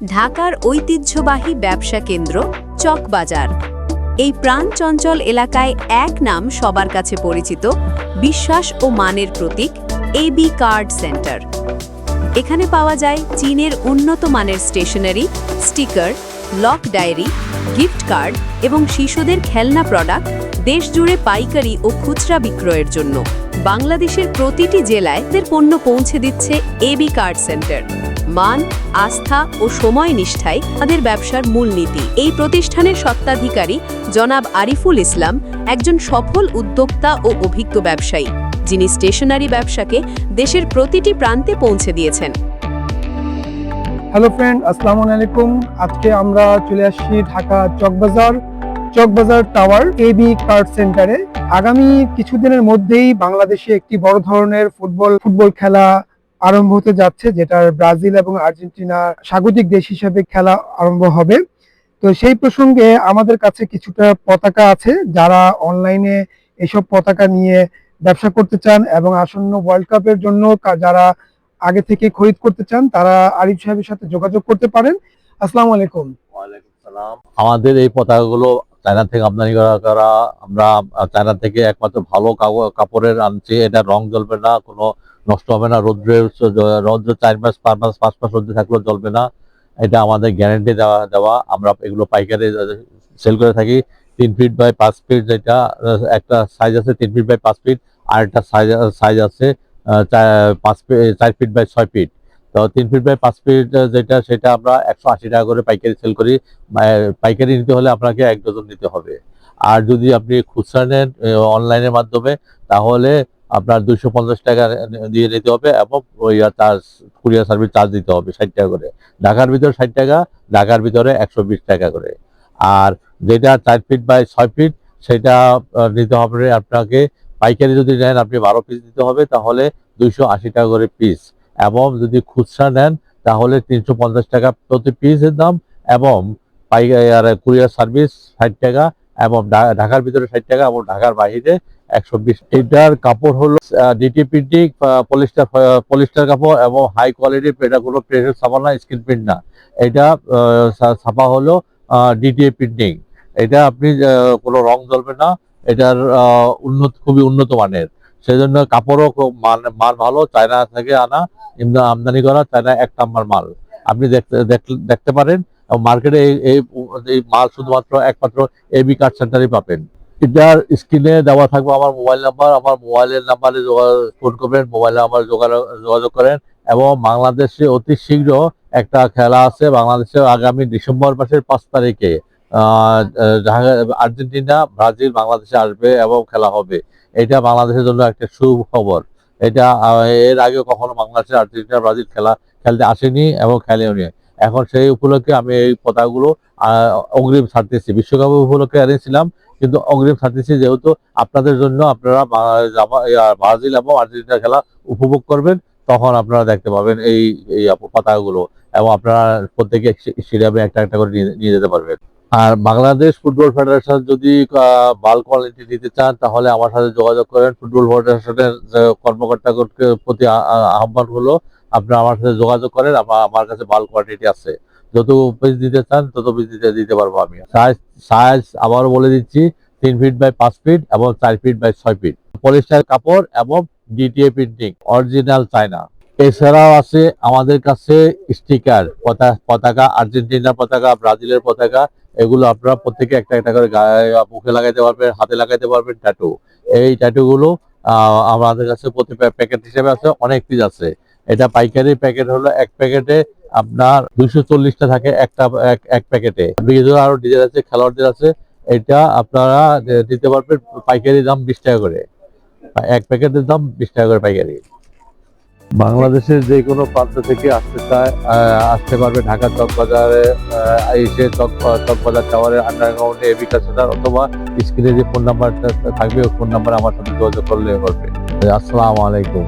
ঢাকার ঐতিহ্যবাহী ব্যবসা কেন্দ্র চকবাজার। এই প্রাণচঞ্চল এলাকায় এক নাম সবার কাছে পরিচিত, বিশ্বাস ও মানের প্রতীক এবি কার্ড সেন্টার। এখানে পাওয়া যায় চীনের উন্নত মানের stationery, sticker, lock diary, gift card এবং শিশুদের খেলনা প্রোডাক্ট দেশজুড়ে পাইকারি ও খুচরা বিক্রয়ের জন্য। বাংলাদেশের প্রতিটি জেলায় এদের পণ্য পৌঁছে দিচ্ছে এবি কার্ড সেন্টার। মান, আস্থা ও সময় নিষ্ঠাই তাদের ব্যবসার মূলনীতি। এই প্রতিষ্ঠানের স্বত্বাধিকারী জনাব আরিফুল ইসলাম একজন সফল উদ্যোক্তা ও অভিজ্ঞ ব্যবসায়ী, যিনি স্টেশনারি ব্যবসাকে দেশের প্রতিটি প্রান্তে পৌঁছে দিয়েছেন। হ্যালো ফ্রেন্ড, আসসালামু আলাইকুম। আজকে আমরা চলে আসছি Dhaka Chawkbazar tower AB card সেন্টারে। আগামী কিছুদিনের মধ্যেই বাংলাদেশে একটি বড় ধরনের ফুটবল খেলা আরম্ভ হতে যাচ্ছে, যেটার ব্রাজিল এবং আর্জেন্টিনা স্বাগতিক দেশ হিসেবে খেলা আরম্ভ হবে। তো সেই প্রসঙ্গে আমাদের কাছে কিছুটা পতাকা আছে। যারা অনলাইনে এসব পতাকা নিয়ে ব্যবসা করতে চান এবং আসন্ন ওয়ার্ল্ড কাপের জন্য যারা আগে থেকে খরিদ করতে চান, তারা আরিফ সাহেবের সাথে যোগাযোগ করতে পারেন। আসসালামু আলাইকুম। ওয়ালাইকুম সালাম। আমাদের এই পতাকাগুলো চায়না থেকে আমদানি করা। আমরা চায়না থেকে একমাত্র ভালো কাপড়ের আনছি। এটা রং জ্বলবে না, কোনো নষ্ট হবে না, রৌদ্র 4 মাস 5 মাস রোদ্রে থাকলেও জ্বলবে না। এটা আমাদের গ্যারান্টি দেওয়া। আমরা এগুলো পাইকারি সেল করে থাকি। 3 ফিট বাই 5 ফিট, যেটা একটা সাইজ আছে 3 ফিট বাই 5 ফিট, আর একটা সাইজ আছে 4 ফিট বাই 6 ফিট। তো 3 ফিট বাই 5 ফিট সেটা আমরা 180 টাকা করে পাইকারি সেল করি। পাইকারি নিতে হলে আপনাকে 1 ডজন নিতে হবে। আর যদি আপনি খুচরা নেন অনলাইনের মাধ্যমে, তাহলে আপনার 250 টাকা দিয়ে নিতে হবে এবং কুরিয়ার সার্ভিস চার্জ দিতে হবে 60 টাকা করে। ঢাকার ভিতরে 60 টাকা, ঢাকার ভিতরে 120 টাকা করে। আর যেটা 4 ফিট বাই 6 ফিট, সেটা নিতে হবে আপনাকে পাইকারি যদি নেন আপনি 12 পিস দিতে হবে, তাহলে 280 টাকা করে পিস। এবং যদি খুচরা নেন তাহলে 350 টাকা প্রতি পিসের দাম, এবং কুরিয়ার সার্ভিস 60 টাকা, এবং ঢাকার ভিতরে 60 টাকা এবং ঢাকার বাইরে 120। এটার কাপড় হলো ডিটি প্রিন্টিং, পলিস্টার কাপড় এবং হাই কোয়ালিটি। এটা কোনো প্রিন্টের ছাপা না, স্ক্রিন প্রিন্ট না। এটা ছাপা হলো ডিটিএ প্রিন্টিং। এটা আপনি কোনো রং জ্বলবে না। এটার খুবই উন্নত মানের, সেই জন্য কাপড়ও মান ভালো। চায়না থেকে আনা, আমদানি করা, চায়না 1 নাম্বার মাল। আপনি দেখতে পারেন। মার্কেটে এই মাল শুধুমাত্র একমাত্র এবি কার্ড সেন্টারই পাবেন। এটার স্ক্রিনে দেওয়া থাকবে আমার মোবাইল নাম্বার। আমার মোবাইলের নাম্বারে ফোন করবেন, মোবাইলে আমার যোগাযোগ করেন। এবং বাংলাদেশে অতি শীঘ্র একটা খেলা আছে। বাংলাদেশে আগামী ডিসেম্বর মাসের 5 তারিখে আর্জেন্টিনা ব্রাজিল বাংলাদেশে আসবে এবং খেলা হবে। এটা বাংলাদেশের জন্য একটা সুখবর। এটা এর আগে কখনো বাংলাদেশে আর্জেন্টিনা ব্রাজিল খেলতে আসেনি এবং খেলেও নি। এখন সেই উপলক্ষে আমি এই পতাকাগুলো অগ্রিম ছাড়তেছি। বিশ্বকাপ উপলক্ষে এনেছিলাম, কিন্তু অগ্রিম ছাড়তেছি, যেহেতু আপনাদের জন্য আপনারা ব্রাজিল এবং আর্জেন্টিনা খেলা উপভোগ করবেন, তখন আপনারা দেখতে পাবেন এই পতাকাগুলো, এবং আপনারা প্রত্যেকে স্টেডিয়ামে একটা একটা করে নিয়ে যেতে পারবেন। আর বাংলাদেশ ফুটবল ফেডারেশন যদি বাল্ক কোয়ালিটি নিতে চান, তাহলে আমার সাথে যোগাযোগ করেন। ফুটবল ফেডারেশনের কর্মকর্তাকে প্রতি আহ্বান হলো, আপনারা আমার সাথে যোগাযোগ করেন। আমার কাছে বাল্ক কোয়ালিটি আছে। যত পিস দিতে চান তত পিস দিতে পারবো আমি। সাইজ আবারও বলে দিচ্ছি, 3 ফিট বাই 5 ফিট এবং 4 ফিট বাই 6 ফিট। পলিস্টার কাপড় এবং ডিটিএ প্রিন্টিং, অরিজিনাল চায়না। এছাড়াও আছে আমাদের কাছে স্টিকার, পতাকা, আর্জেন্টিনার পতাকা, ব্রাজিলের পতাকা। এগুলো আপনারা প্রত্যেকে একটা একটা করে মুখে লাগাইতে পারবেন, হাতে লাগাইতে পারবেন। ট্যাটু, এই ট্যাটুগুলো আমাদের কাছে প্রতি প্যাকেট হিসেবে আছে, অনেক পিস আছে। এটা পাইকারি প্যাকেট হলো, এক প্যাকেটে আপনার 240টা থাকে এক প্যাকেটে। আরো ডিজাইন আছে, খেলোয়াড়দের আছে। এটা আপনারা দিতে পারবেন পাইকারি দাম 20 টাকা করে। এক প্যাকেটের দাম 20 টাকা করে পাইকারি। বাংলাদেশের যে কোনো প্রান্ত থেকে আসতে পারবে ঢাকা চকবাজারে এসে চকবাজার টাওয়ারের আন্ডারগ্রাউন্ডে এবি কার্ড সেন্টার, অথবা স্ক্রিনে যে ফোন নাম্বারটা থাকবে ওই ফোন নাম্বারে আমার সাথে যোগাযোগ করলে হবে। আসসালামু আলাইকুম।